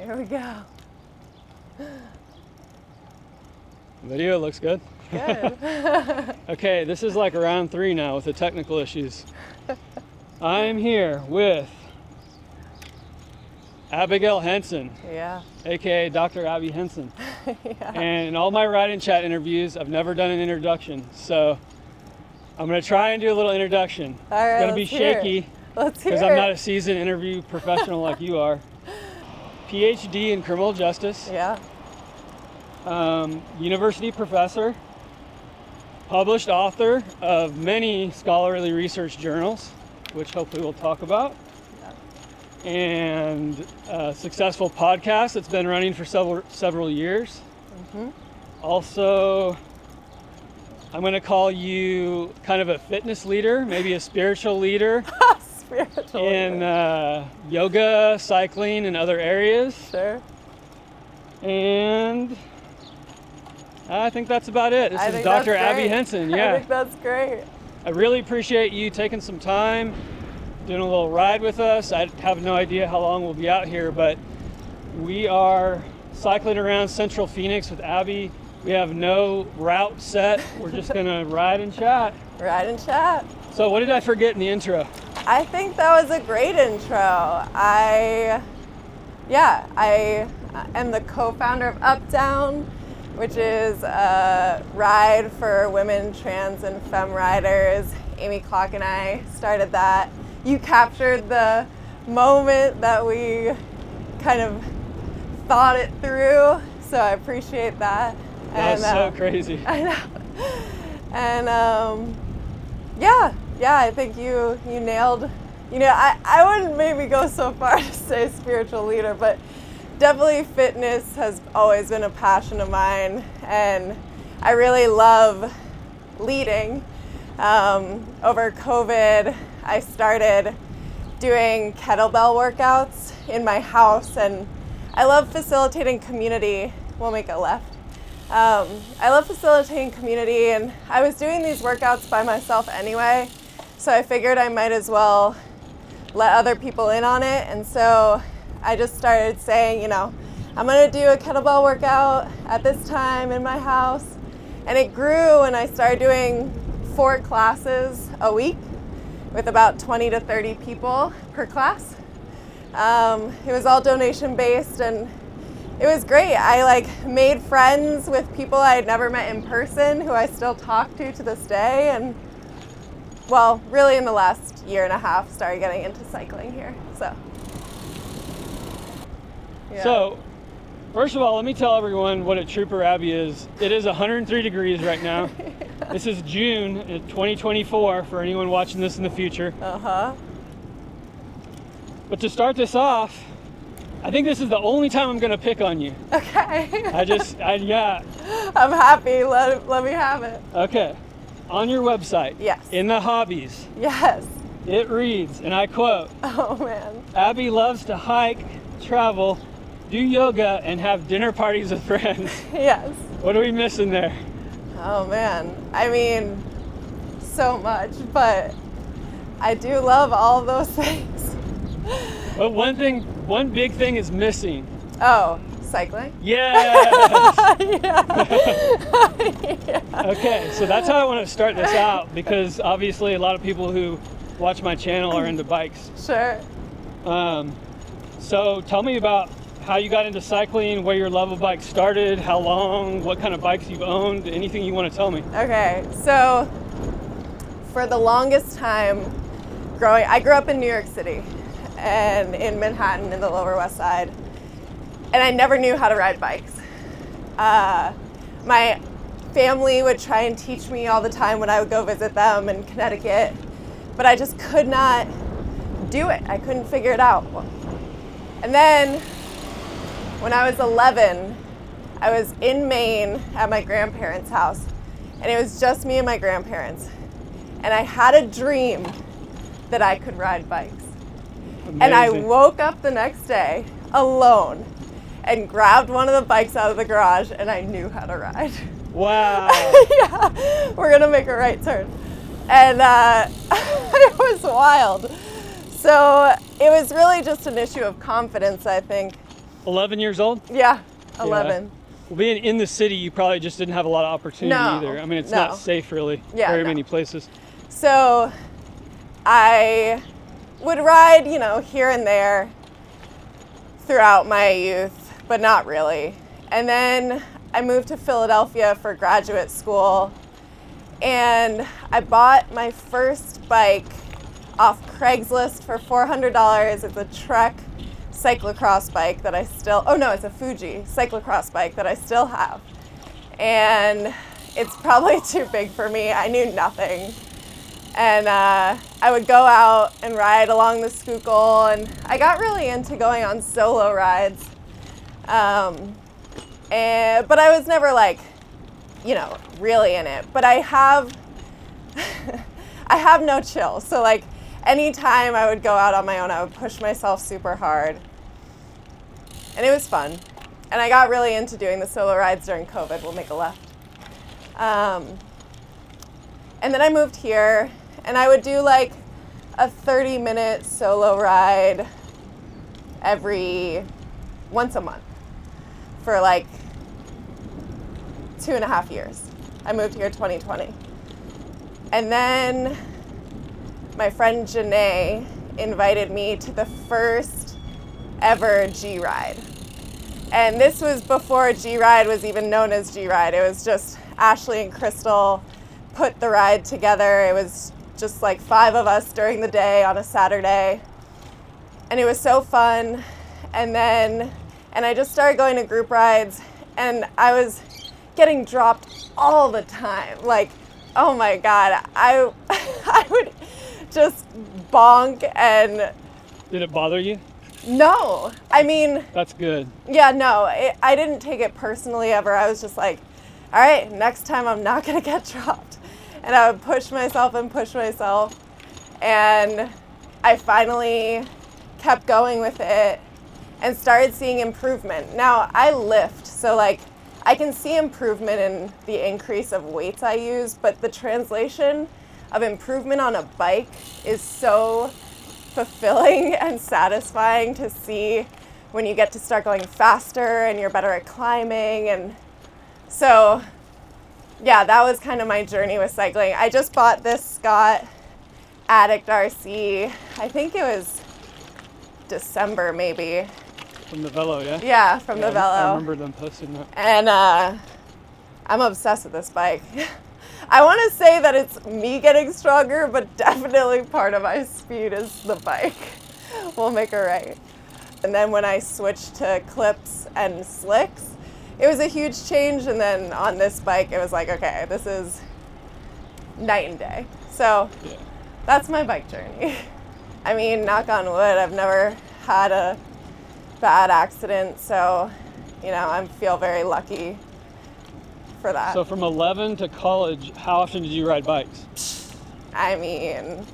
Here we go. Video looks good. Good. Okay, this is like round 3 now with the technical issues. I'm here with Abigail Henson, Yeah. aka Dr. Abbie Henson. Yeah. And in all my ride and chat interviews, I've never done an introduction. So I'm going to try and do a little introduction. All right, it's going to be shaky because I'm not a seasoned interview professional like you are. Ph.D. in criminal justice. Yeah. University professor, published author of many scholarly research journals, which hopefully we'll talk about, and a successful podcast that's been running for several years. Also, I'm going to call you kind of a fitness leader, maybe a spiritual leader. In yoga, cycling, and other areas. Sure. And I think that's about it. This is Dr. Abbie Henson. Yeah. I think that's great. I really appreciate you taking some time, doing a little ride with us. I have no idea how long we'll be out here, but we are cycling around Central Phoenix with Abbie. We have no route set. We're just gonna ride and chat. Ride and chat. So what did I forget in the intro? I think that was a great intro. I am the co-founder of Up Down, which is a ride for women, trans, and femme riders. Amy Clock and I started that. You captured the moment that we kind of thought it through, so I appreciate that. That's so crazy. I know. And I think you nailed, I wouldn't maybe go so far to say spiritual leader, but definitely fitness has always been a passion of mine, and I really love leading. Over COVID, I started doing kettlebell workouts in my house, and I love facilitating community. We'll make a left. I love facilitating community, and I was doing these workouts by myself anyway, so I figured I might as well let other people in on it. And so I just started saying, I'm gonna do a kettlebell workout at this time in my house. And it grew, and I started doing 4 classes a week with about 20 to 30 people per class. It was all donation based, and it was great. I made friends with people I had never met in person who I still talk to this day, and well, really in the last year and a half started getting into cycling here. So, yeah. So, first of all, let me tell everyone what a trooper Abbie is. It is 103 degrees right now. Yeah. This is June 2024 for anyone watching this in the future. But to start this off, I think this is the only time I'm gonna pick on you. Okay. Yeah. I'm happy, let me have it. Okay, on your website. Yes. In the hobbies. Yes. It reads, and I quote, oh man. Abbie loves to hike, travel, do yoga, and have dinner parties with friends. Yes. What are we missing there? Oh man, I mean, so much, but I do love all of those things. But one big thing is missing. Oh, cycling? Yes! Yeah. Okay, so that's how I want to start this out, because obviously a lot of people who watch my channel are into bikes. Sure. So tell me about how you got into cycling, where your love of bikes started, how long, what kind of bikes you've owned, anything you want to tell me. Okay, so for the longest time I grew up in New York City and in Manhattan in the Lower West Side, and I never knew how to ride bikes. My family would try and teach me all the time when I would go visit them in Connecticut, but I just could not do it. I couldn't figure it out. And then when I was 11, I was in Maine at my grandparents' house, and it was just me and my grandparents. And I had a dream that I could ride bikes. Amazing. And I woke up the next day alone and grabbed one of the bikes out of the garage, and I knew how to ride. Wow. Yeah, we're gonna make a right turn. And it was wild. So it was really just an issue of confidence, I think. 11 years old? Yeah, 11. Yeah. Well, being in the city, you probably just didn't have a lot of opportunity either. I mean, it's not safe really, very many places. So I would ride, you know, here and there throughout my youth, but not really. And then I moved to Philadelphia for graduate school, and I bought my first bike off Craigslist for $400. It's a Trek cyclocross bike that I still, oh no, it's a Fuji cyclocross bike that I still have. And it's probably too big for me. I knew nothing. And I would go out and ride along the Schuylkill, and I got really into going on solo rides. But I was never like, you know, really in it. But I have, I have no chill. So like anytime I would go out on my own, I would push myself super hard. And it was fun. And I got really into doing the solo rides during COVID. We'll make a left. And then I moved here, and I would do like a 30-minute solo ride once a month for like 2.5 years. I moved here 2020. And then my friend Janae invited me to the first ever G-Ride. And this was before G-Ride was even known as G-Ride. It was just Ashley and Crystal put the ride together. It was just like 5 of us during the day on a Saturday. And it was so fun. And I just started going to group rides, and I was getting dropped all the time. Like, oh my God, I would just bonk. And did it bother you? No, I mean, that's good. Yeah, no, I didn't take it personally ever. I was just like, all right, next time I'm not gonna get dropped. And I would push myself and push myself. And I finally kept going with it and started seeing improvement. Now I lift, so like I can see improvement in the increase of weights I use, but the translation of improvement on a bike is so fulfilling and satisfying to see when you get to start going faster and you're better at climbing. And so yeah, that was kind of my journey with cycling. I just bought this Scott Addict RC, I think it was December maybe. From the Velo, yeah? Yeah, from the Velo. I remember them posting that. And I'm obsessed with this bike. I want to say that it's me getting stronger, but definitely part of my speed is the bike. We'll make it right. And then when I switched to clips and slicks, it was a huge change. And then on this bike, it was like, okay, this is night and day. So yeah, that's my bike journey. I mean, knock on wood, I've never had a bad accident. So, you know, I feel very lucky for that. So from 11 to college, how often did you ride bikes? I mean,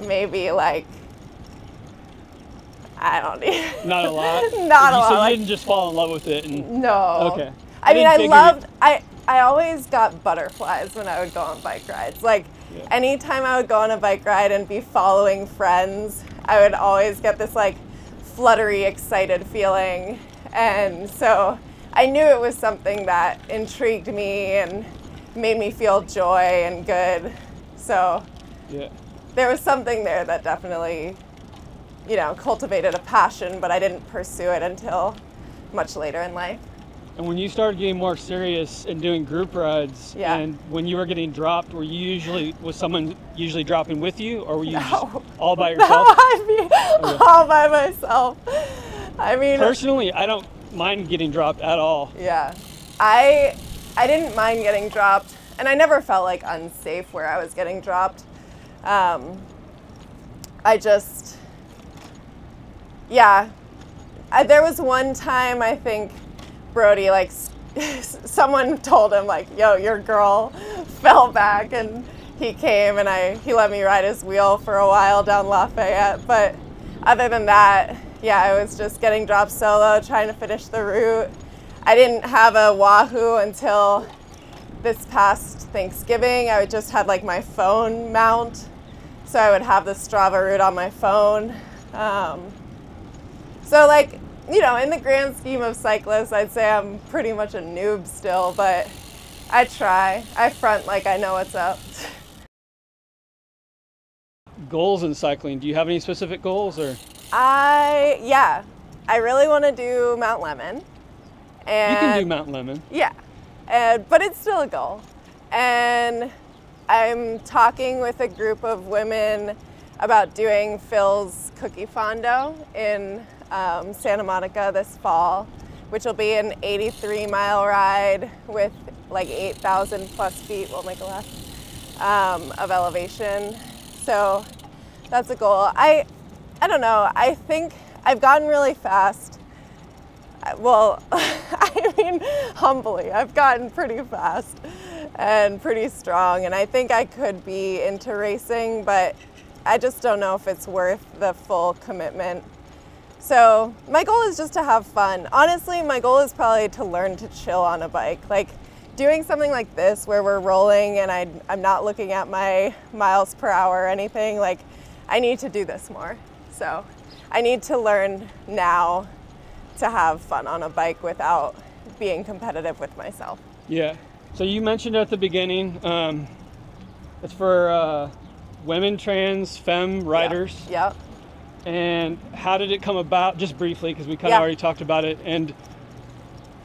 maybe like, I don't need. Not a lot? Not a lot. So you didn't just fall in love with it? No. Okay. I mean, I always got butterflies when I would go on bike rides. Like, yeah, anytime I would go on a bike ride and be following friends, I would always get this like fluttery, excited feeling. And so I knew it was something that intrigued me and made me feel joy and good. So yeah, there was something there that definitely, you know, cultivated a passion, but I didn't pursue it until much later in life. And when you started getting more serious and doing group rides, yeah, and when you were getting dropped, was someone usually dropping with you, or were you just all by yourself? No, I'd be all by myself. I mean, personally, I don't mind getting dropped at all. Yeah, I didn't mind getting dropped, and I never felt like unsafe where I was getting dropped. I just, yeah, there was one time I think Brody, like, someone told him like, yo, your girl fell back, and he came and he let me ride his wheel for a while down Lafayette. But other than that, yeah, I was just getting dropped solo, trying to finish the route. I didn't have a Wahoo until this past Thanksgiving. I just had like my phone mount, so I would have the Strava route on my phone. So like, you know, in the grand scheme of cyclists, I'd say I'm pretty much a noob still, but I try. I front like I know what's up. Goals in cycling, do you have any specific goals, or? Yeah, I really want to do Mount Lemon. And you can do Mount Lemon. Yeah, but it's still a goal. And I'm talking with a group of women about doing Phil's Cookie Fondo in Santa Monica this fall, which will be an 83-mile ride with like 8,000 plus feet, we'll make a left, of elevation. So that's a goal. I don't know, I think I've gotten really fast. Well, I mean, humbly, I've gotten pretty fast and pretty strong, and I think I could be into racing, but I just don't know if it's worth the full commitment. So my goal is just to have fun. Honestly, my goal is probably to learn to chill on a bike. Like doing something like this where we're rolling and I'm not looking at my miles per hour or anything, like I need to do this more. So I need to learn now to have fun on a bike without being competitive with myself. Yeah. So you mentioned at the beginning, it's for women, trans, femme riders. Yep. And how did it come about? Just briefly, because we kind of already talked about it. And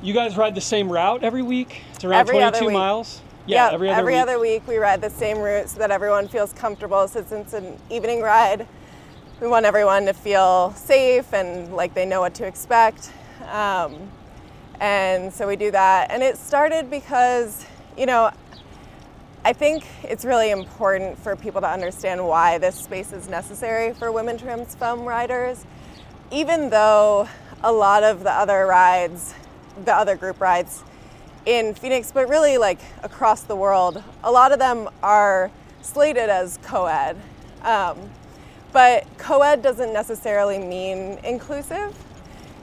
you guys ride the same route every week? It's around 22 miles? Yeah, every other week we ride the same route so that everyone feels comfortable. Since it's an evening ride, we want everyone to feel safe and like they know what to expect. And so we do that. And it started because, you know, I think it's really important for people to understand why this space is necessary for women trans femme riders. Even though a lot of the other rides, the other group rides in Phoenix, but really like across the world, a lot of them are slated as co-ed. But co-ed doesn't necessarily mean inclusive.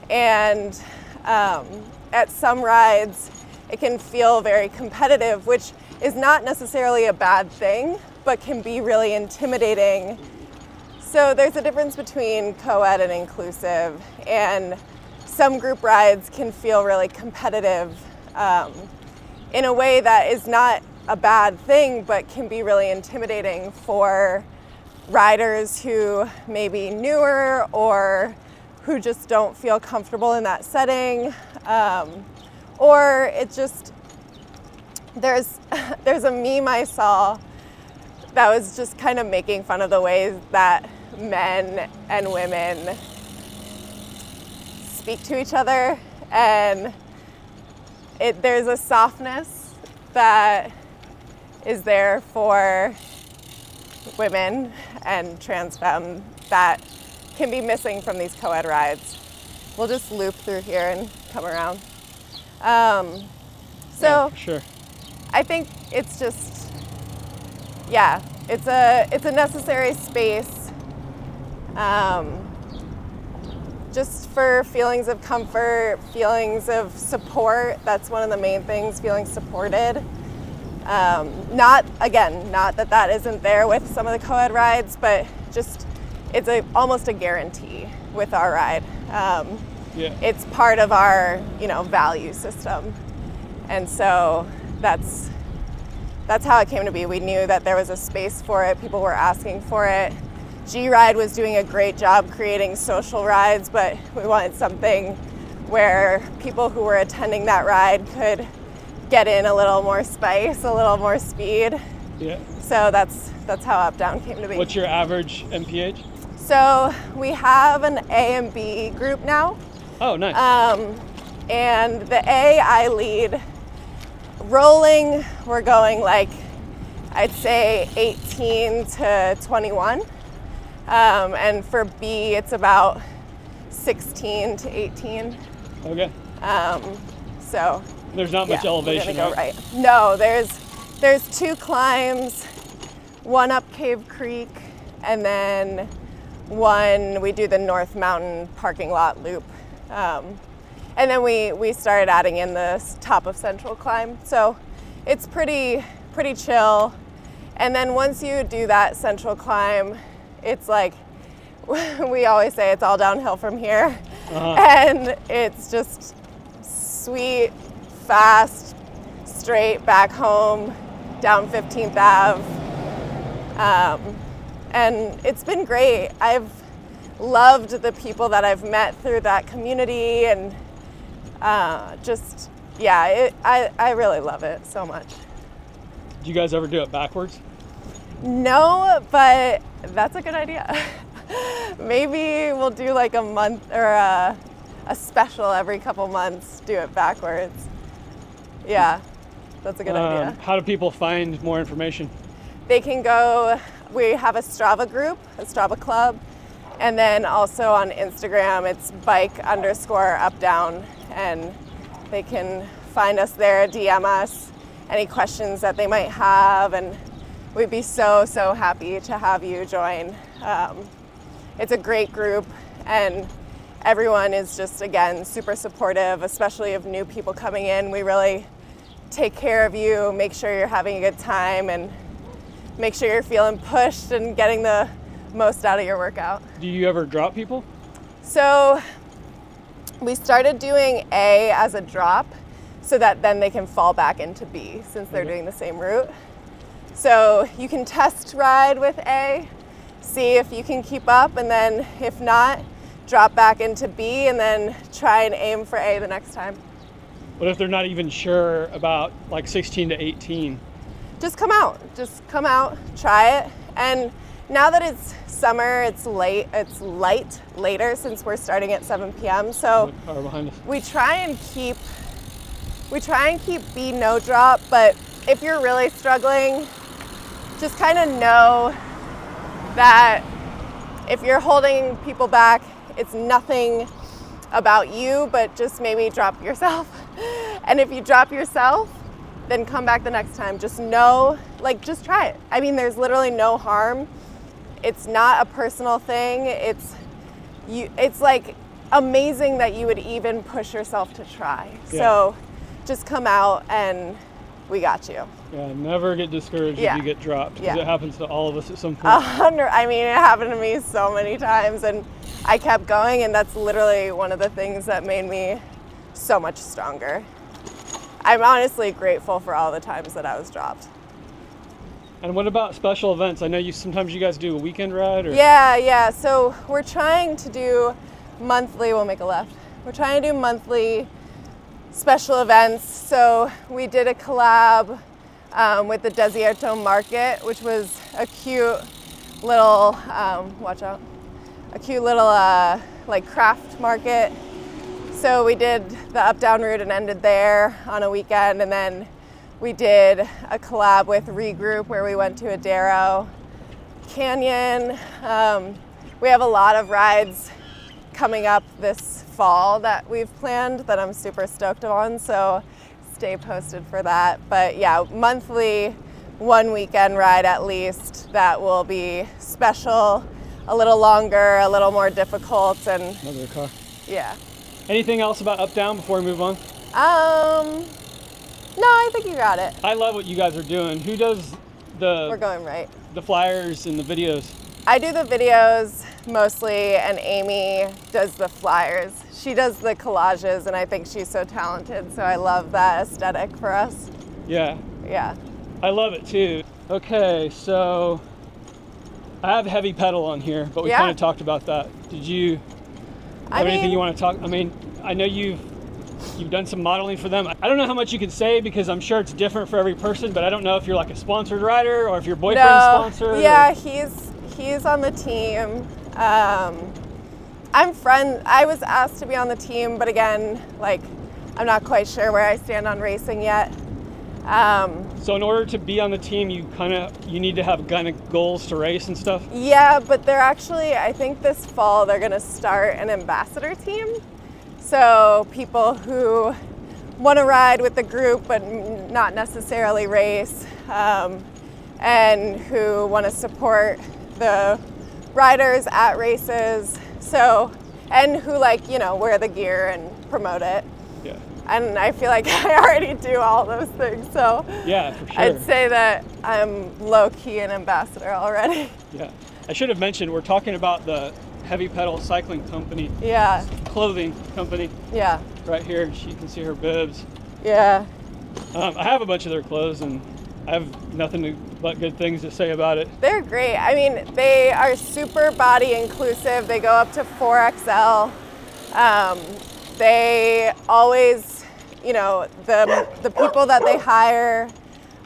And at some rides, it can feel very competitive, which is not necessarily a bad thing, but can be really intimidating. So there's a difference between co-ed and inclusive, and some group rides can feel really competitive in a way that is not a bad thing, but can be really intimidating for riders who may be newer or who just don't feel comfortable in that setting, or it just, there's a meme I saw that was just kind of making fun of the ways that men and women speak to each other, and there's a softness that is there for women and trans femme that can be missing from these co-ed rides. We'll just loop through here and come around. So sure. I think it's just, yeah, it's a necessary space just for feelings of comfort, feelings of support. That's one of the main things, feeling supported. Not that that isn't there with some of the co-ed rides, but just it's almost a guarantee with our ride. It's part of our, value system. And so that's how it came to be. We knew that there was a space for it. People were asking for it. G-Ride was doing a great job creating social rides, but we wanted something where people who were attending that ride could get in a little more spice, a little more speed. Yeah. So that's how Up Down came to be. What's your average MPH? So we have an A and B group now. Oh, nice. And the A I lead. Rolling, we're going like, I'd say 18 to 21. And for B, it's about 16 to 18. Okay. So there's not much elevation. We're gonna go right. No, there's 2 climbs, one up Cave Creek, and then one we do the North Mountain parking lot loop. And then we started adding in the top of Central climb. So it's pretty chill. And then once you do that Central climb, it's like, we always say it's all downhill from here. And it's just sweet, fast, straight back home, down 15th Ave. And it's been great. I've loved the people that I've met through that community, and just, yeah, I really love it so much. Do you guys ever do it backwards? No, but that's a good idea. Maybe we'll do like a month or a special every couple months, do it backwards. Yeah, that's a good idea. How do people find more information? They can go, we have a Strava group, a Strava club, and then also on Instagram, it's bike_up-down, and they can find us there, DM us any questions that they might have, and we'd be so, so happy to have you join. It's a great group, and everyone is just, again, super supportive, especially of new people coming in. We really take care of you, make sure you're having a good time, and make sure you're feeling pushed and getting the most out of your workout. Do you ever drop people? So we started doing A as a drop so that then they can fall back into B since they're doing the same route. So you can test ride with A, see if you can keep up, and then if not, drop back into B and then try and aim for A the next time. What if they're not even sure about like 16 to 18? Just come out, try it. And now that it's summer, it's light later since we're starting at 7 p.m. So we try and keep B no drop, but if you're really struggling, just kind of know that if you're holding people back, it's nothing about you, but just maybe drop yourself. And if you drop yourself, then come back the next time. Just know, like, just try it. I mean, there's literally no harm. It's not a personal thing. It's like amazing that you would even push yourself to try. Yeah. So just come out and we got you. Yeah, never get discouraged if you get dropped, because it happens to all of us at some point. I mean, it happened to me so many times, and I kept going, and that's literally one of the things that made me so much stronger. I'm honestly grateful for all the times that I was dropped. And what about special events? I know sometimes you guys do a weekend ride, or? Yeah. So we're trying to do monthly, we'll make a left. We're trying to do monthly special events. So we did a collab with the Desierto Market, which was a cute little, watch out, a cute little like craft market. So we did the up-down route and ended there on a weekend, and then we did a collab with Regroup where we went to Adero Canyon. We have a lot of rides coming up this fall that we've planned that I'm super stoked on, so stay posted for that. But yeah, monthly, one weekend ride at least that will be special, a little longer, a little more difficult, and another car. Yeah. Anything else about up-down before we move on? No, I think you got it. I love what you guys are doing. Who does We're going right. The flyers and the videos? I do the videos mostly, and Amy does the flyers. She does the collages, and I think she's so talented, so I love that aesthetic for us. Yeah. Yeah. I love it too. Okay, so I have heavy pedal on here, but we kind of talked about that. Did you have anything you want to talk? I mean, I know you've done some modeling for them. I don't know how much you can say because I'm sure it's different for every person, but I don't know if you're like a sponsored rider or if your boyfriend's sponsored. Yeah, he's on the team. I'm friends. I was asked to be on the team, but again, like, I'm not quite sure where I stand on racing yet. So in order to be on the team, you need to have kind of goals to race and stuff? Yeah, but they're actually, I think this fall they're gonna start an ambassador team. So people who want to ride with the group but not necessarily race, and who want to support the riders at races. So, and who wear the gear and promote it. Yeah. And I feel like I already do all those things, so yeah, for sure. I'd say that I'm low-key an ambassador already. Yeah. I should have mentioned, we're talking about the heavy pedal cycling company. Yeah. clothing company. Yeah. Right here, you can see her bibs. Yeah. I have a bunch of their clothes, and I have nothing but good things to say about it. They're great. I mean, they are super body inclusive. They go up to 4XL. They always, you know, the people that they hire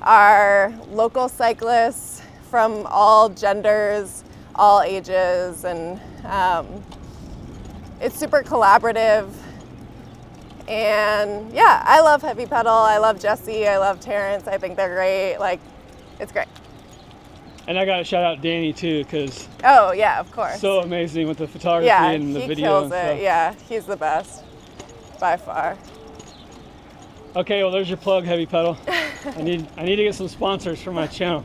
are local cyclists from all genders, all ages, and it's super collaborative. And yeah, I love Heavy Pedal. I love Jesse. I love Terrence. I think they're great. Like, it's great. And I got to shout out Danny too, because oh yeah, of course. So amazing with the photography and the video. Yeah, he kills and it. stuff. Yeah, he's the best by far. Okay, well there's your plug, Heavy Pedal. I need to get some sponsors for my channel.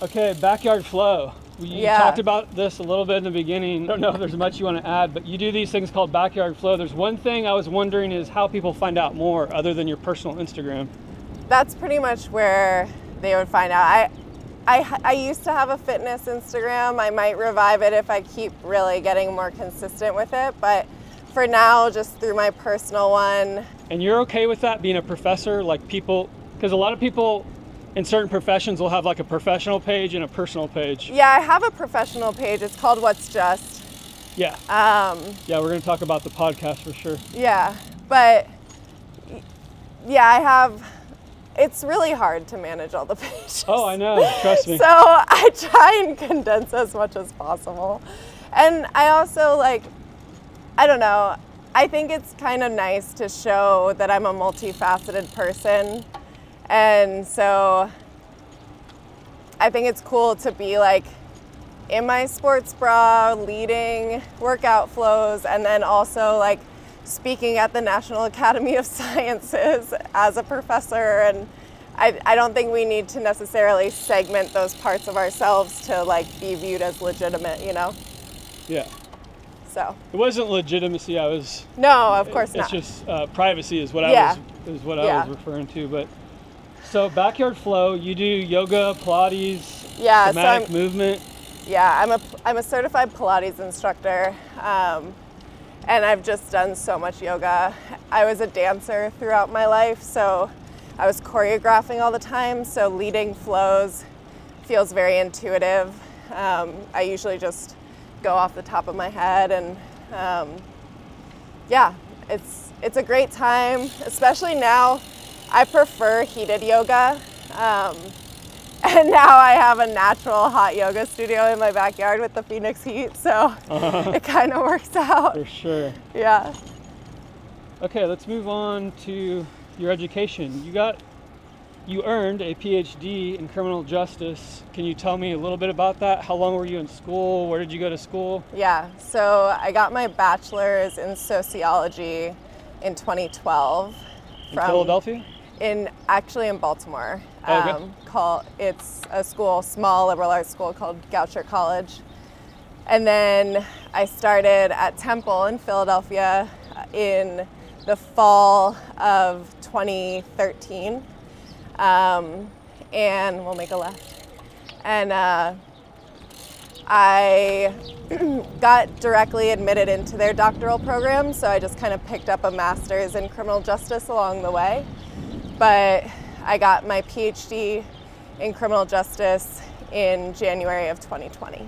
Okay, backyard flow. We talked about this a little bit in the beginning. I don't know if there's much you want to add, but you do these things called backyard flow. There's one thing I was wondering is how people find out more other than your personal Instagram. That's pretty much where they would find out. I used to have a fitness Instagram. I might revive it if I keep really getting more consistent with it, but for now, just through my personal one. And you're okay with that, being a professor? Like people, because a lot of people in certain professions will have like a professional page and a personal page. Yeah, I have a professional page. It's called WhatsJust. Yeah. Yeah, we're going to talk about the podcast for sure. Yeah, but yeah, I have, it's really hard to manage all the pages. Oh, I know, trust me. So I try and condense as much as possible. And I also like, I don't know, I think it's kind of nice to show that I'm a multifaceted person. And so I think it's cool to be like in my sports bra, leading workout flows, and then also like speaking at the National Academy of Sciences as a professor. And I don't think we need to necessarily segment those parts of ourselves to like be viewed as legitimate, you know? Yeah. So. It wasn't legitimacy, No, of course not. It's just privacy is what I was referring to. But so backyard flow, you do yoga, Pilates, somatic movement. Yeah, I'm a certified Pilates instructor, and I've just done so much yoga. I was a dancer throughout my life, so I was choreographing all the time, so leading flows feels very intuitive. I usually just go off the top of my head, and yeah, it's a great time, especially now. I prefer heated yoga, and now I have a natural hot yoga studio in my backyard with the Phoenix heat, so it kind of works out. For sure. Yeah. Okay, let's move on to your education. You earned a Ph.D. in criminal justice. Can you tell me a little bit about that? How long were you in school? Where did you go to school? Yeah, so I got my bachelor's in sociology in 2012. In Philadelphia? Actually in Baltimore. Okay. It's a small liberal arts school called Goucher College. And then I started at Temple in Philadelphia in the fall of 2013. And we'll make a left. And I got directly admitted into their doctoral program, so I just kind of picked up a master's in criminal justice along the way. But I got my Ph.D. in criminal justice in January of 2020,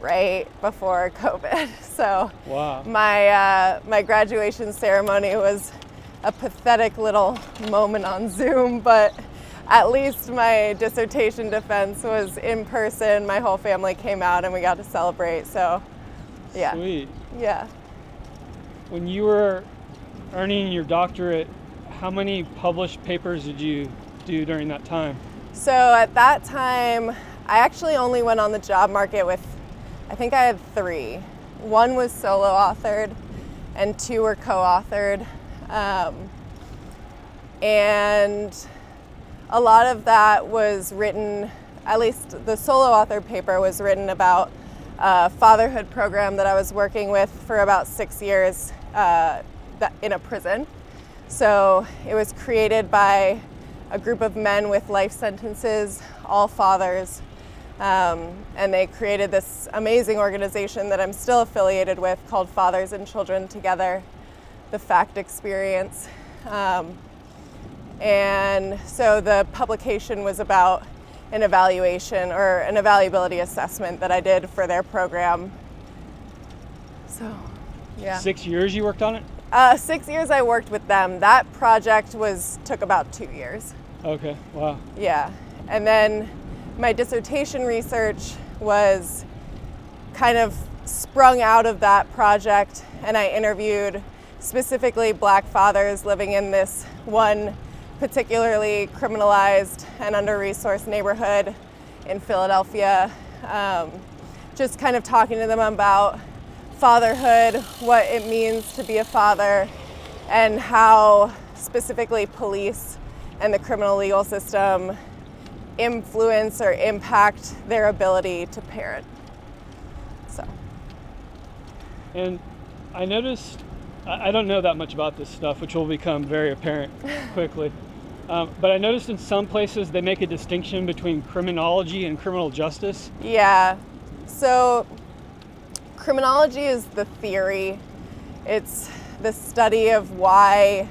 right before COVID. So wow. My graduation ceremony was a pathetic little moment on Zoom, but at least my dissertation defense was in person. My whole family came out and we got to celebrate, so yeah. Sweet. Yeah. When you were earning your doctorate, how many published papers did you do during that time? So at that time, I actually only went on the job market with, I think I had 3. 1 was solo authored and 2 were co-authored. And a lot of that was written, at least the solo author paper was written about a fatherhood program that I was working with for about 6 years in a prison. So it was created by a group of men with life sentences, all fathers, And they created this amazing organization that I'm still affiliated with called Fathers and Children Together, the FACT experience. And so the publication was about an evaluation or an evaluability assessment that I did for their program. So, yeah. 6 years you worked on it? 6 years I worked with them. That project took about 2 years. Okay, wow. Yeah, and then my dissertation research was kind of sprung out of that project, and I interviewed specifically Black fathers living in this one particularly criminalized and under-resourced neighborhood in Philadelphia. Just kind of talking to them about fatherhood, what it means to be a father, and how specifically police and the criminal legal system influence or impact their ability to parent. So. And I noticed, I don't know that much about this stuff, which will become very apparent quickly. But I noticed in some places they make a distinction between criminology and criminal justice. Yeah, so criminology is the theory. It's the study of why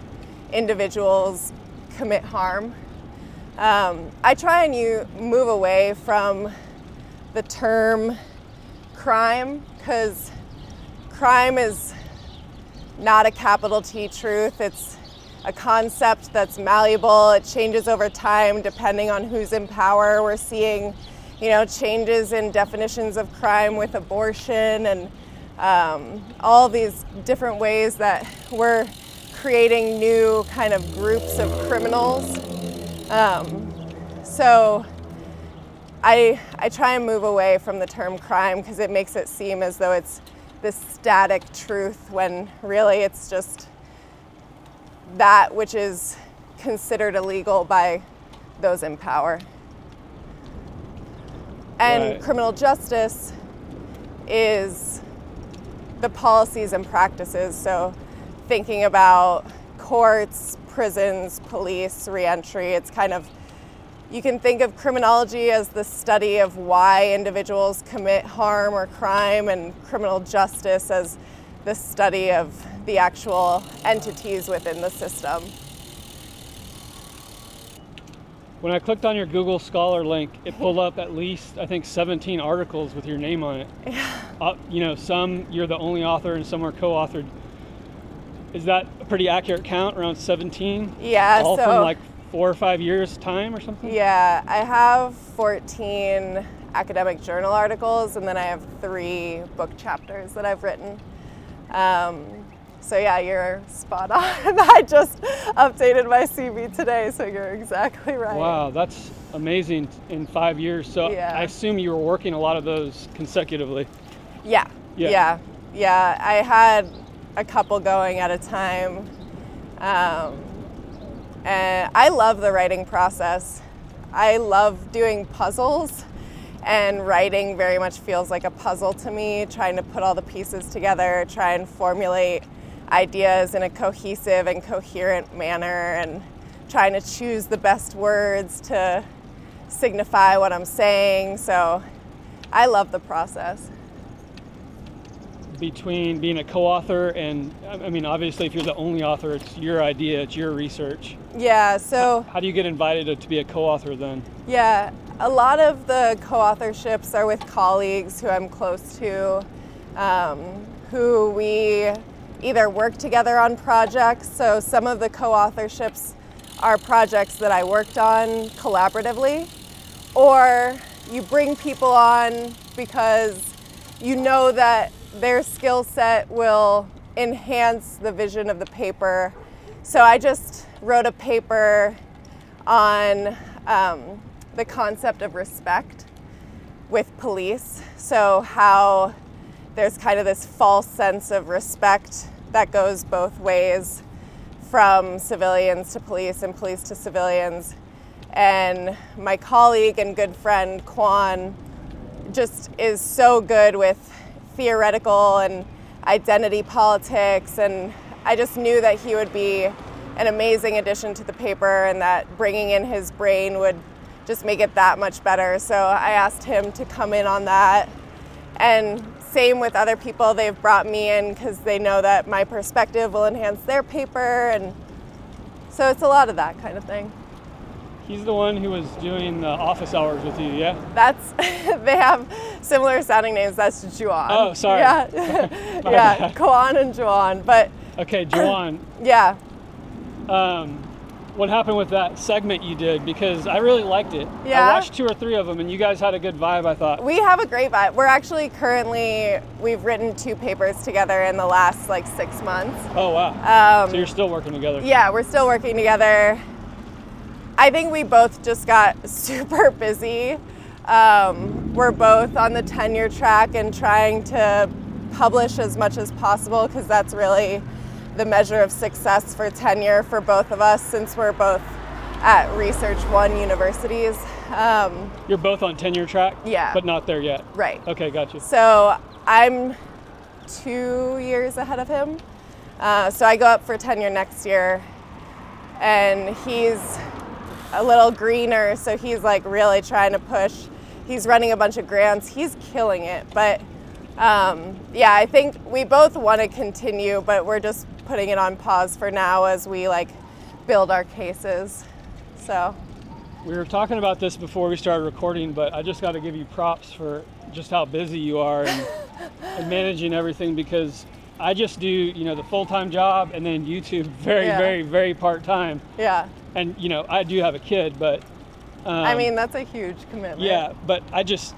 individuals commit harm. I try and move away from the term crime, because crime is not a capital T truth. It's a concept that's malleable. It changes over time depending on who's in power. We're seeing, changes in definitions of crime with abortion and all these different ways that we're creating new kind of groups of criminals. So I try and move away from the term crime because it makes it seem as though it's this static truth when really it's just that which is considered illegal by those in power. And Right. Criminal justice is the policies and practices. So thinking about courts, prisons, police, reentry, it's kind of, you can think of criminology as the study of why individuals commit harm or crime, and criminal justice as the study of the actual entities within the system. When I clicked on your Google Scholar link, it pulled up at least, I think, 17 articles with your name on it. Yeah. Some you're the only author and some are co-authored. Is that a pretty accurate count, around 17? Yeah, All so from like 4 or 5 years time or something? Yeah, I have 14 academic journal articles, and then I have 3 book chapters that I've written. So yeah, you're spot on. I just updated my CV today, so you're exactly right. Wow, that's amazing in 5 years. So Yeah. I assume you were working a lot of those consecutively. Yeah. I had a couple going at a time. And I love the writing process. I love doing puzzles, and writing very much feels like a puzzle to me, trying to put all the pieces together, try and formulate ideas in a cohesive and coherent manner, and trying to choose the best words to signify what I'm saying. So I love the process. Between being a co-author and, I mean, obviously if you're the only author, it's your idea, it's your research. Yeah, so How do you get invited to be a co-author then? yeah, a lot of the co-authorships are with colleagues who I'm close to, who we either work together on projects. So some of the co-authorships are projects that I worked on collaboratively, or you bring people on because you know that their skill set will enhance the vision of the paper. So I just wrote a paper on the concept of respect with police. So how there's kind of this false sense of respect that goes both ways, from civilians to police and police to civilians. And my colleague and good friend Kwan just is so good with theoretical and identity politics, and I just knew that he would be an amazing addition to the paper, and that bringing in his brain would just make it that much better. So I asked him to come in on that. And same with other people, they've brought me in because they know that my perspective will enhance their paper. And so it's a lot of that kind of thing. He's the one who was doing the office hours with you, yeah? That's, they have similar sounding names. That's Juan. Oh, sorry. Yeah, yeah, Juan and Juan. But okay, Juan. Yeah. What happened with that segment you did? Because I really liked it. Yeah? I watched 2 or 3 of them, and you guys had a good vibe, I thought. We have a great vibe. We're actually we've written 2 papers together in the last like 6 months. Oh, wow. So you're still working together? Yeah, we're still working together. I think we both just got super busy. We're both on the tenure track and trying to publish as much as possible because that's really the measure of success for tenure for both of us since we're both at Research 1 universities. You're both on tenure track? Yeah. But not there yet? Right. Okay, gotcha. So I'm 2 years ahead of him. So I go up for tenure next year and he's a little greener, so he's like really trying to push. He's running a bunch of grants. He's killing it. But yeah, I think we both want to continue, but we're just putting it on pause for now as we like build our cases. So we were talking about this before we started recording, but I just got to give you props for just how busy you are and managing everything, because I just do, you know, the full-time job and then YouTube very part-time. Yeah. And, you know, I do have a kid, but... I mean, that's a huge commitment. Yeah, but it's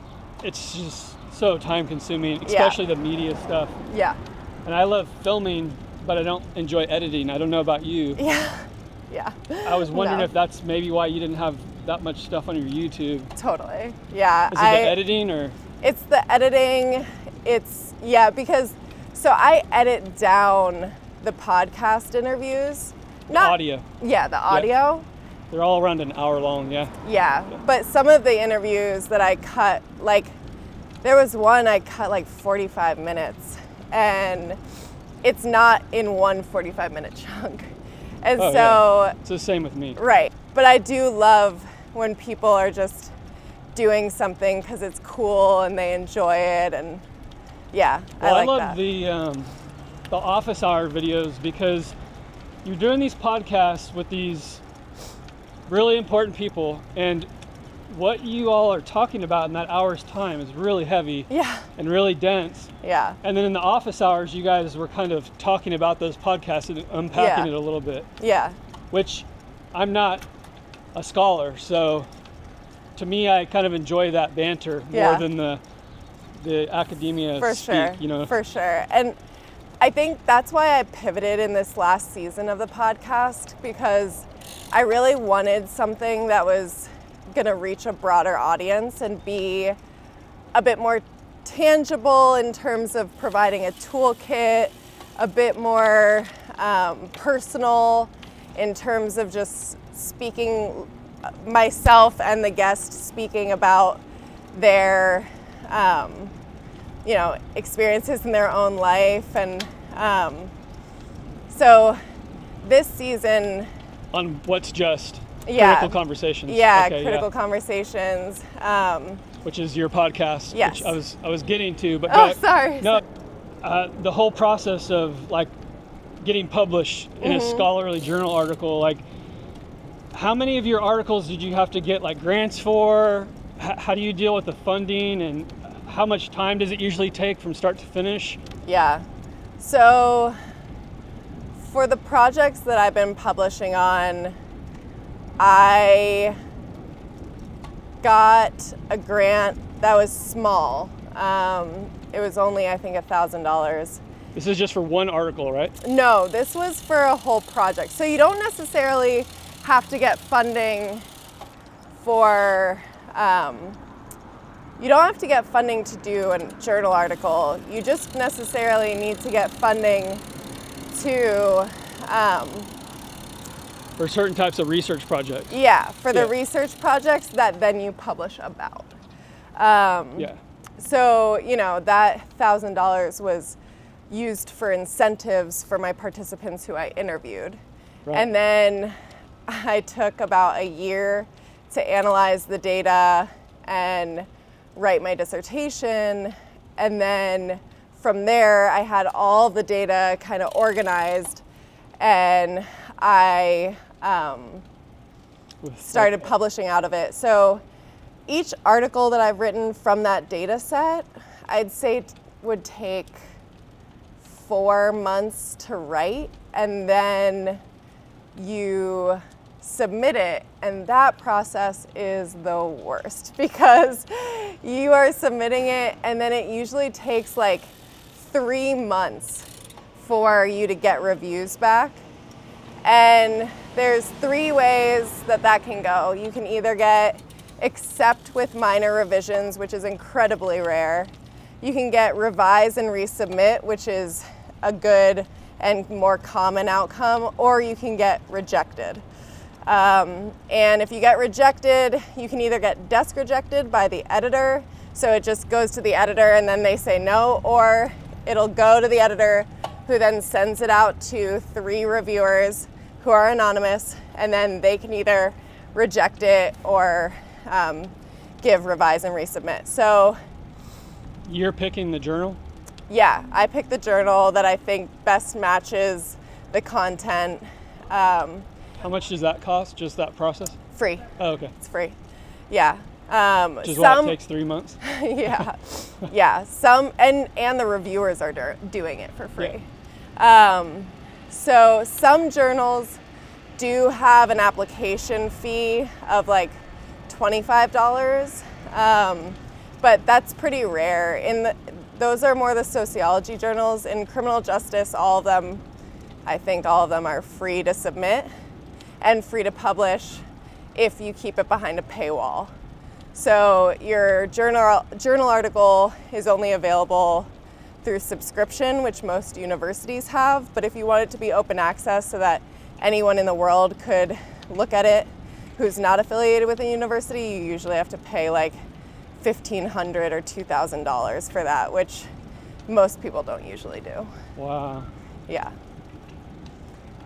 just so time-consuming, especially the media stuff. Yeah. And I love filming, but I don't enjoy editing. I don't know about you. Yeah. Yeah. I was wondering if that's maybe why you didn't have that much stuff on your YouTube. Totally. Yeah. Is it the editing or? It's the editing. It's, yeah, because, so I edit down the podcast interviews. Not audio. Yeah, the audio. Yep. They're all around an hour long, yeah? Yeah, but some of the interviews that I cut, like, there was one I cut like 45 minutes, and it's not in one 45-minute chunk. And so... Yeah. It's the same with me. Right, but I do love when people are just doing something because it's cool and they enjoy it, and yeah, well, I love that. The office hour videos, because you're doing these podcasts with these really important people, and what you all are talking about in that hour's time is really heavy and really dense. Yeah. And then in the office hours, you guys were kind of talking about those podcasts and unpacking it a little bit. Yeah. Which I'm not a scholar, so to me, I kind of enjoy that banter more than the academia speak, you know. For sure. And I think that's why I pivoted in this last season of the podcast, because I really wanted something that was going to reach a broader audience and be a bit more tangible in terms of providing a toolkit, a bit more personal in terms of just speaking, myself and the guest speaking about their you know, experiences in their own life. And so this season on WhatsJust, Critical Conversations. Yeah, okay, Critical Conversations. Which is your podcast, yes. which I was getting to, but sorry. No, the whole process of like getting published in a scholarly journal article, like how many of your articles did you have to get like grants for? How do you deal with the funding, and how much time does it usually take from start to finish? Yeah, so for the projects that I've been publishing on, I got a grant that was small. It was only, I think, $1,000. This is just for one article, right? No, this was for a whole project. So you don't necessarily have to get funding for, you don't have to get funding to do a journal article. You just necessarily need to get funding to for certain types of research projects. Yeah, for the research projects that then you publish about. So, you know, that $1,000 was used for incentives for my participants who I interviewed. Right. And then I took about a year to analyze the data and write my dissertation. And then from there, I had all the data kind of organized, and I started publishing out of it. So each article that I've written from that data set, I'd say would take 4 months to write, and then you submit it, and that process is the worst because you are submitting it, and then it usually takes like 3 months for you to get reviews back. And there's 3 ways that that can go. You can either get accept with minor revisions, which is incredibly rare. You can get revise and resubmit, which is a good and more common outcome, or you can get rejected. And if you get rejected, you can either get desk rejected by the editor, so it just goes to the editor and then they say no, or it'll go to the editor who then sends it out to 3 reviewers who are anonymous, and then they can either reject it or give revise and resubmit. So you're picking the journal? Yeah, I pick the journal that I think best matches the content. How much does that cost, just that process? Free. Oh, okay. It's free. Yeah. Which is why it takes 3 months? Yeah. Yeah. And the reviewers are doing it for free. Yeah. So some journals do have an application fee of like $25, but that's pretty rare. Those are more the sociology journals. In criminal justice, all of them, I think all of them are free to submit and free to publish if you keep it behind a paywall. So your journal article is only available through subscription, which most universities have, but if you want it to be open access so that anyone in the world could look at it who's not affiliated with a university, you usually have to pay like $1,500 or $2,000 for that, which most people don't usually do. Wow. Yeah.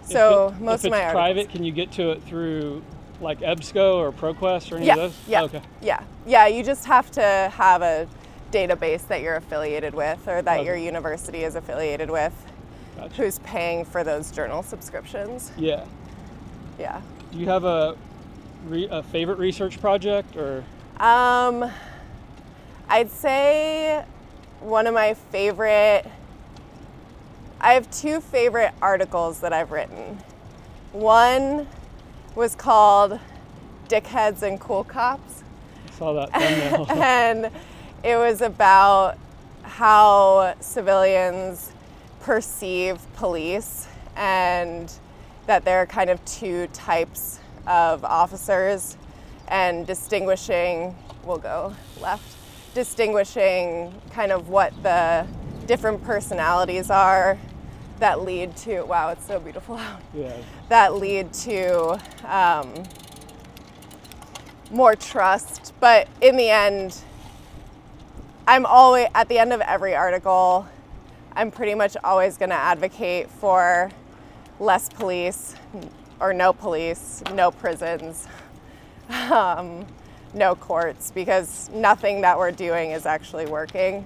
So most of my articles. If it's private, can you get to it through like EBSCO or ProQuest or any of those? Yeah. Oh, okay. Yeah. Yeah. You just have to have a database that you're affiliated with, or that your university is affiliated with, Gotcha. Who's paying for those journal subscriptions. Yeah. Yeah. Do you have a favorite research project, or? I'd say one of my favorite, I have 2 favorite articles that I've written. One was called Dickheads and Cool Cops. I saw that thumbnail. And it was about how civilians perceive police, and that there are kind of 2 types of officers, and distinguishing, we'll go left, distinguishing kind of what the different personalities are that lead to, wow, it's so beautiful out. Yeah. That lead to more trust. But in the end, I'm always, at the end of every article, I'm pretty much always going to advocate for less police, or no police, no prisons, no courts, because nothing that we're doing is actually working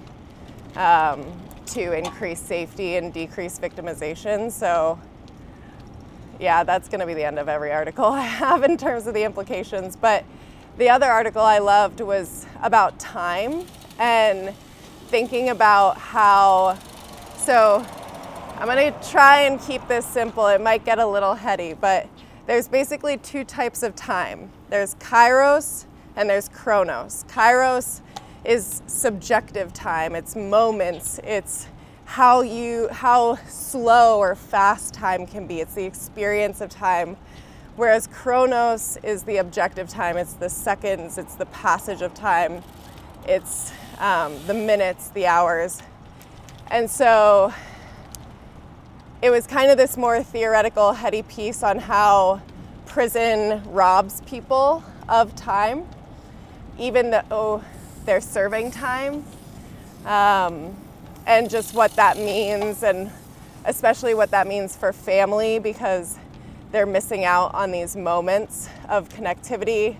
to increase safety and decrease victimization. So yeah, that's going to be the end of every article I have in terms of the implications. But the other article I loved was about time, and thinking about how, so I'm going to try and keep this simple. It might get a little heady, but there's basically 2 types of time. There's kairos and there's chronos. Kairos is subjective time. It's moments. It's how slow or fast time can be. It's the experience of time. Whereas chronos is the objective time. It's the seconds. It's the passage of time. It's the minutes, the hours. And so it was kind of this more theoretical, heady piece on how prison robs people of time, even though they're serving time, and just what that means, and especially what that means for family, because they're missing out on these moments of connectivity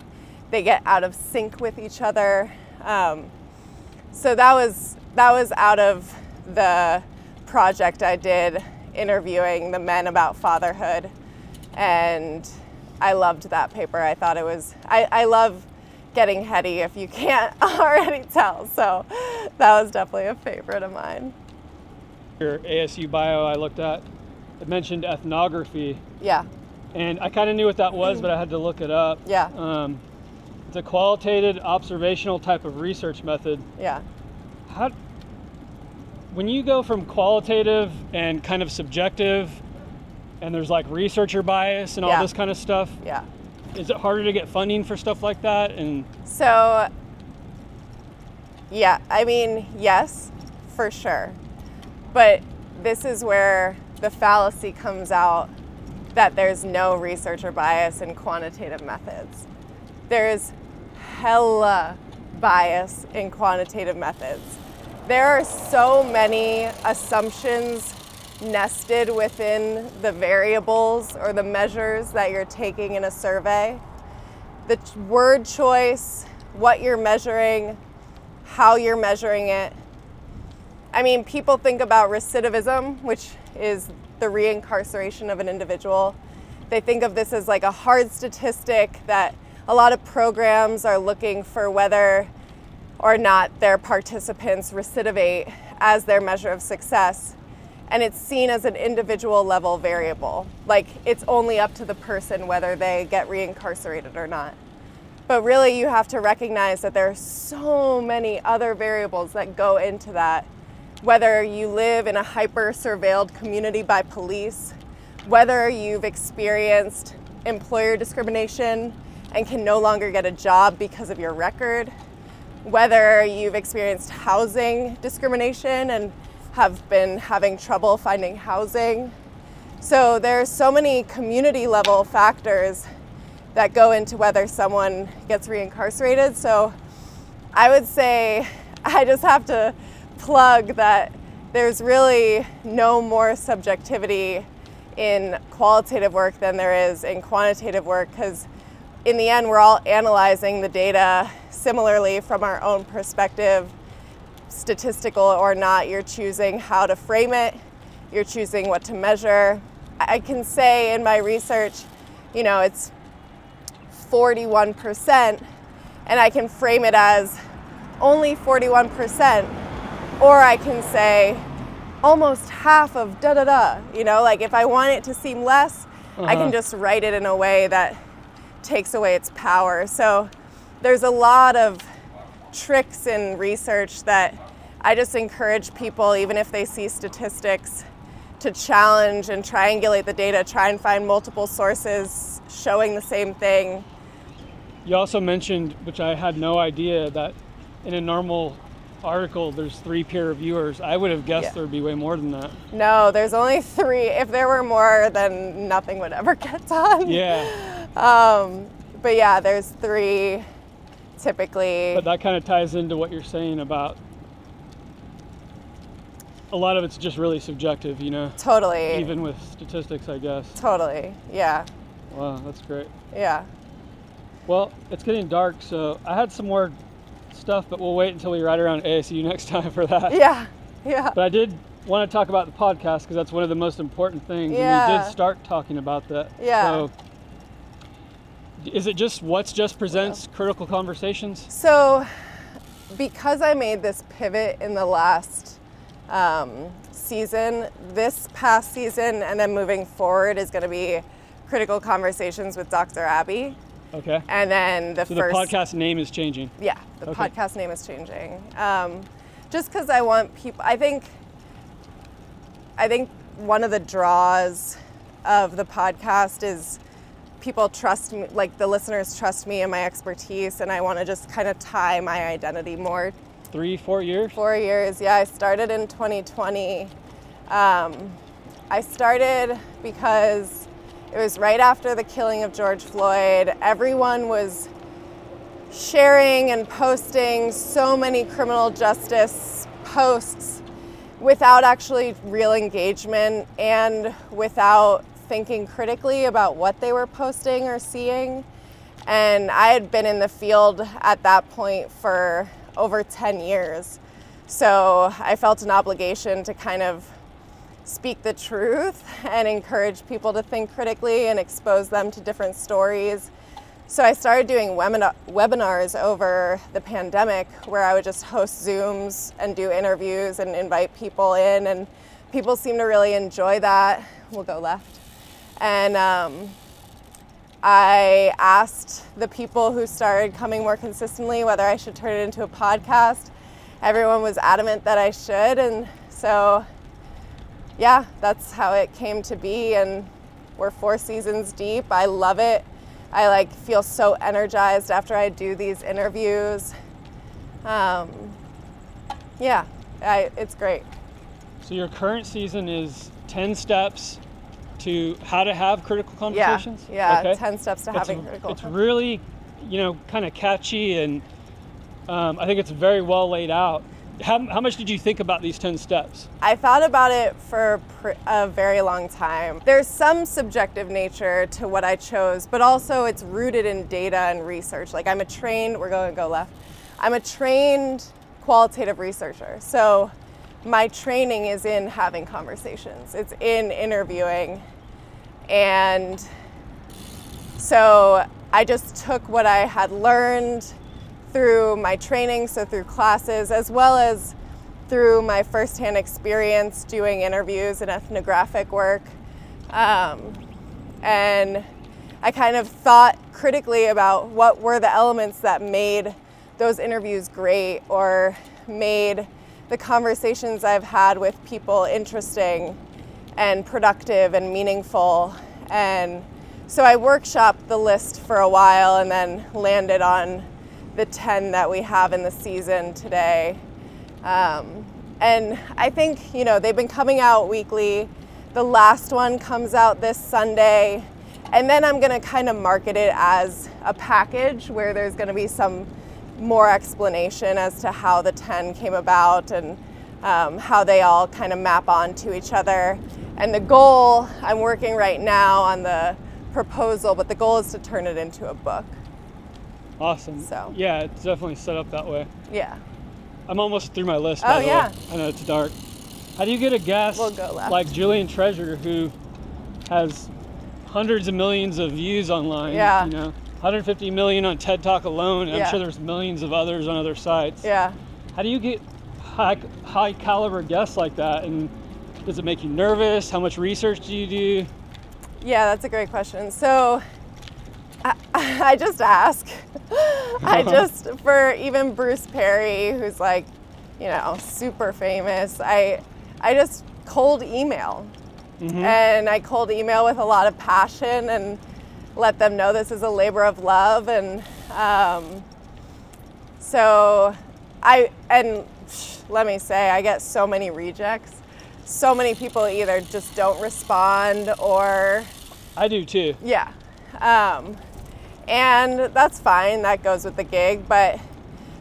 they get out of sync with each other. So that was out of the project I did interviewing the men about fatherhood, and I loved that paper. I thought it was, I love getting heady if you can't already tell, so that was definitely a favorite of mine. Your ASU bio I looked at, it mentioned ethnography. Yeah. And I kind of knew what that was, but I had to look it up. Yeah. It's a qualitative, observational type of research method. Yeah. When you go from qualitative and kind of subjective, and there's like researcher bias and all this kind of stuff, yeah, is it harder to get funding for stuff like that? And so, yeah, I mean, yes, for sure. But this is where the fallacy comes out that there's no researcher bias in quantitative methods. There's hella bias in quantitative methods. There are so many assumptions nested within the variables or the measures that you're taking in a survey. The word choice, what you're measuring, how you're measuring it. I mean, people think about recidivism, which is the reincarceration of an individual. They think of this as like a hard statistic that a lot of programs are looking for whether or not their participants recidivate as their measure of success. And it's seen as an individual level variable. Like, it's only up to the person whether they get reincarcerated or not. But really, you have to recognize that there are so many other variables that go into that. Whether you live in a hyper-surveilled community by police, whether you've experienced employer discrimination and can no longer get a job because of your record, whether you've experienced housing discrimination and have been having trouble finding housing. So there's so many community level factors that go into whether someone gets reincarcerated. So I would say I just have to plug that there's really no more subjectivity in qualitative work than there is in quantitative work, because in the end we're all analyzing the data similarly from our own perspective, statistical or not. You're choosing how to frame it, you're choosing what to measure. I can say in my research, you know, it's 41%, and I can frame it as only 41%, or I can say almost half of da-da-da. You know, like if I want it to seem less, I can just write it in a way that takes away its power. So there's a lot of tricks in research that I just encourage people, even if they see statistics, to challenge and triangulate the data, try and find multiple sources showing the same thing. You also mentioned, which I had no idea, that in a normal article there's 3 peer reviewers. I would have guessed there'd be way more than that. No, there's only 3. If there were more, then nothing would ever get done. Yeah. But yeah, there's 3 typically. But that kind of ties into what you're saying about a lot of it's just really subjective, you know? Totally. Even with statistics, I guess. Totally, yeah. Wow, that's great. Yeah. Well, it's getting dark, so I had some more stuff, but we'll wait until we ride around ASU next time for that. Yeah, yeah. But I did want to talk about the podcast because that's one of the most important things. Yeah. And we did start talking about that. Yeah. So is it just WhatsJust presents critical conversations? So because I made this pivot in the last season, this past season, and then moving forward is going to be critical conversations with Dr. Abbie. Okay. And then the podcast name is changing. Yeah, the podcast name is changing. Just because I want people, I think one of the draws of the podcast is people trust me, like the listeners trust me and my expertise, and I want to just kind of tie my identity more. 3-4 years? 4 years, yeah. I started in 2020. I started because it was right after the killing of George Floyd. Everyone was sharing and posting so many criminal justice posts without actually real engagement and without thinking critically about what they were posting or seeing. And I had been in the field at that point for over 10 years. So I felt an obligation to kind of speak the truth and encourage people to think critically and expose them to different stories. So I started doing webinars over the pandemic where I would just host Zooms and do interviews and invite people in, and people seem to really enjoy that. We'll go left. And I asked the people who started coming more consistently whether I should turn it into a podcast. Everyone was adamant that I should, and so yeah, that's how it came to be, and we're 4 seasons deep. I love it. I feel so energized after I do these interviews. Yeah, it's great. So your current season is 10 steps to how to have critical conversations? Yeah, okay. 10 steps to having critical conversations. It's really, kind of catchy, and I think it's very well laid out. How much did you think about these 10 steps? I thought about it for a very long time. There's some subjective nature to what I chose, but also it's rooted in data and research. I'm a trained, we're going to go left. I'm a trained qualitative researcher. So my training is in having conversations. It's in interviewing. And so I just took what I had learned through my training, so through classes, as well as through my firsthand experience doing interviews and ethnographic work. And I kind of thought critically about what were the elements that made those interviews great or made the conversations I've had with people interesting and productive and meaningful. And so I workshopped the list for a while and then landed on the 10 that we have in the season today. And I think, they've been coming out weekly. The last one comes out this Sunday. And then I'm gonna kind of market it as a package where there's gonna be some more explanation as to how the 10 came about and how they all kind of map onto each other. And the goal, I'm working right now on the proposal, but the goal is to turn it into a book. Awesome. So yeah, it's definitely set up that way. Yeah. I'm almost through my list, by the way. I know it's dark. How do you get a guest like Julian Treasure, who has hundreds of millions of views online? Yeah. 150 million on TED Talk alone, and I'm sure there's millions of others on other sites. Yeah. How do you get high caliber guests like that, and does it make you nervous? How much research do you do? Yeah, that's a great question. So I just ask. For even Bruce Perry, who's super famous, I just cold email. Mm-hmm. And I cold email with a lot of passion and let them know this is a labor of love. And let me say, I get so many rejects. So many people either just don't respond or... I do too. Yeah. And that's fine, that goes with the gig, but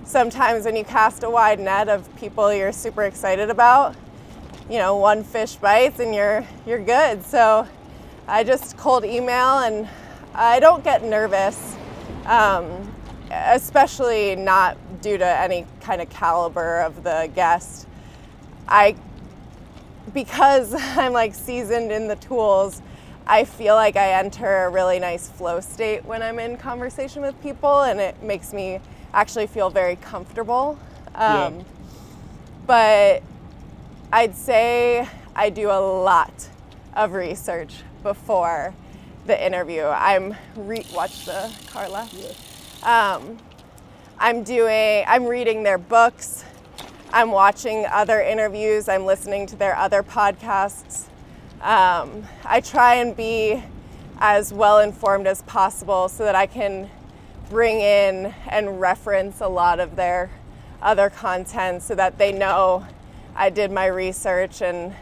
sometimes when you cast a wide net of people you're super excited about, one fish bites and you're good. So I just cold email, and I don't get nervous, especially not due to any kind of caliber of the guest. Because I'm seasoned in the tools, I feel like I enter a really nice flow state when I'm in conversation with people, and it makes me actually feel very comfortable. But I'd say I do a lot of research before the interview. Watch the car left. Yeah. I'm reading their books. I'm watching other interviews. I'm listening to their other podcasts. I try and be as well informed as possible so that I can bring in and reference a lot of their other content so that they know I did my research, and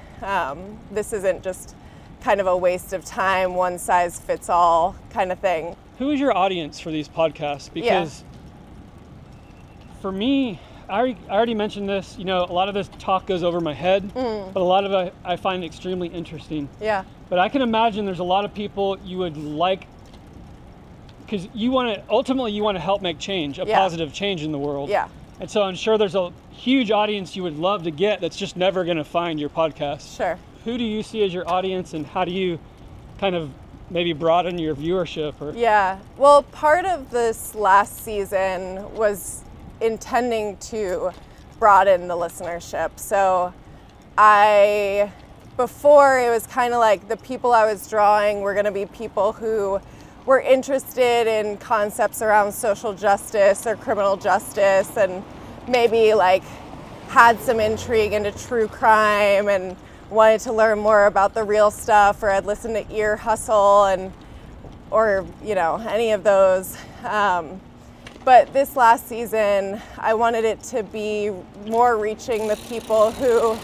this isn't just kind of a waste of time, one size fits all kind of thing. Who is your audience for these podcasts? Because for me, I already mentioned this, a lot of this talk goes over my head, but a lot of it I find extremely interesting. Yeah. But I can imagine there's a lot of people you would like because ultimately you want to help make change, a positive change in the world. Yeah. And so I'm sure there's a huge audience you would love to get that's just never going to find your podcast. Sure. Who do you see as your audience, and how do you kind of maybe broaden your viewership? Yeah. Well, part of this last season was intending to broaden the listenership. So before it was kind of like the people I was drawing were going to be people who were interested in concepts around social justice or criminal justice, and maybe like had some intrigue into true crime and wanted to learn more about the real stuff, or had listened to Ear Hustle or any of those. But this last season, I wanted it to be more reaching the people who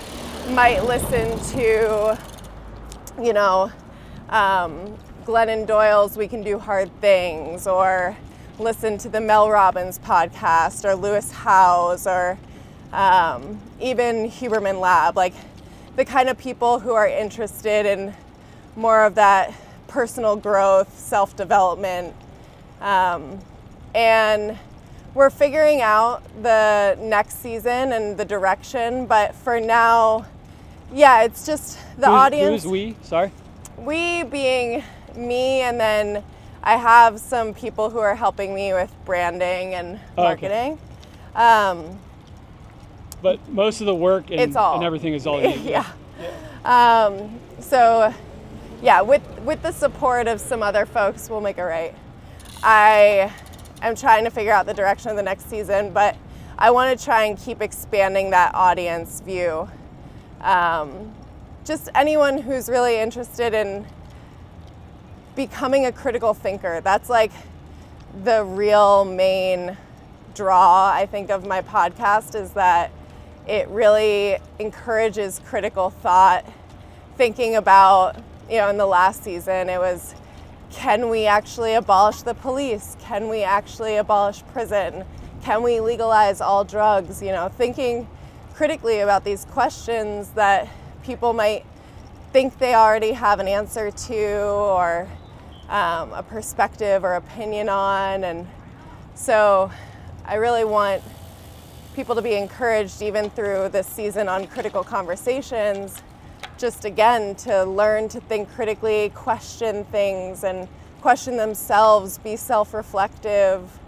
might listen to, Glennon Doyle's We Can Do Hard Things, or listen to the Mel Robbins podcast, or Lewis Howes, or even Huberman Lab, like the kind of people who are interested in more of that personal growth, self-development. And we're figuring out the next season and the direction, but for now, yeah, it's just the audience. Who's we? Sorry? We being me, and then I have some people who are helping me with branding and marketing. Okay. But most of the work and everything is all you. Yeah. So, yeah, with the support of some other folks, we'll make it right. I'm trying to figure out the direction of the next season, but I want to try and keep expanding that audience view. Just anyone who's really interested in becoming a critical thinker. That's like the real main draw, I think, of my podcast, is that it really encourages critical thought, thinking about, in the last season, it was, can we actually abolish the police? Can we actually abolish prison? Can we legalize all drugs? Thinking critically about these questions that people might think they already have an answer to, or a perspective or opinion on. And so I really want people to be encouraged, even through this season on critical conversations, just again to learn to think critically, question things and question themselves, be self-reflective,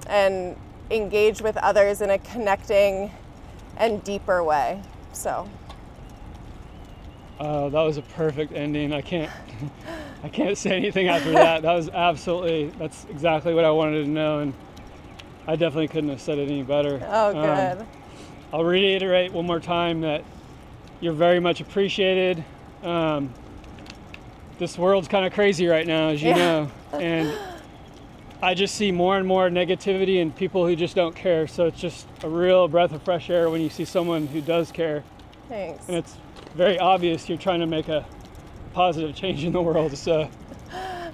and engage with others in a connecting and deeper way. So that was a perfect ending. I can't say anything after that. That's exactly what I wanted to know, and I definitely couldn't have said it any better. Oh, good. I'll reiterate one more time that you're very much appreciated. This world's kind of crazy right now, as you know, and I just see more and more negativity and people who just don't care. So it's just a real breath of fresh air when you see someone who does care. Thanks. And it's very obvious you're trying to make a positive change in the world. So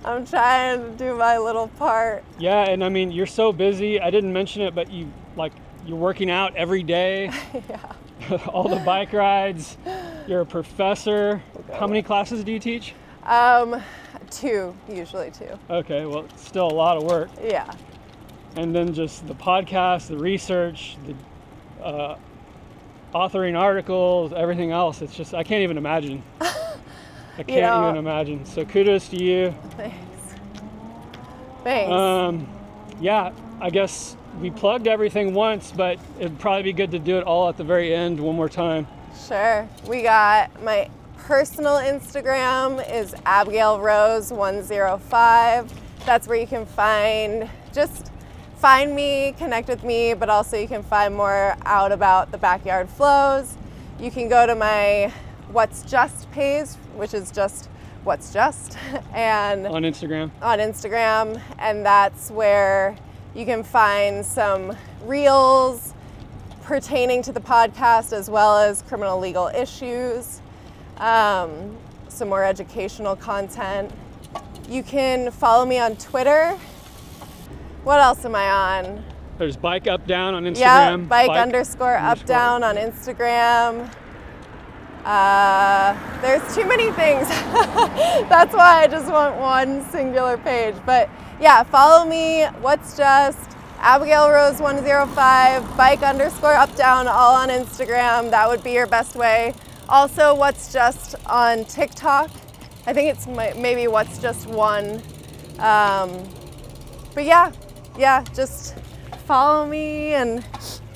I'm trying to do my little part. Yeah, and I mean, you're so busy. I didn't mention it, but you're working out every day. Yeah. All the bike rides. You're a professor. Okay. How many classes do you teach? 2, usually 2. Okay, well, it's still a lot of work. Yeah. And then just the podcast, the research, the authoring articles, everything else. It's just, I can't even imagine. I can't even imagine. So kudos to you. Thanks. Yeah, I guess we plugged everything once, but it'd probably be good to do it all at the very end one more time. Sure. We got my personal Instagram is Abigail Rose 105. That's where you can find me, connect with me, but also you can find more out about the backyard flows. You can go to my WhatsJust page, which is just WhatsJust, and on Instagram. And that's where you can find some reels pertaining to the podcast, as well as criminal legal issues, some more educational content. You can follow me on Twitter. What else am I on? There's bike up down on Instagram. Yeah, bike _up down on Instagram. There's It's too many things. That's why I just want one singular page. But yeah, follow me, WhatsJust, Abigail Rose 105, bike_up down, all on Instagram. That would be your best way. Also, WhatsJust on TikTok. I think it's maybe WhatsJust 1. But yeah, just follow me and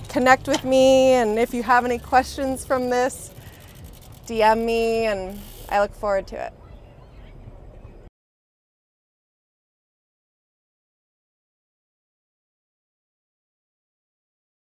connect with me. And if you have any questions from this, DM me, and I look forward to it.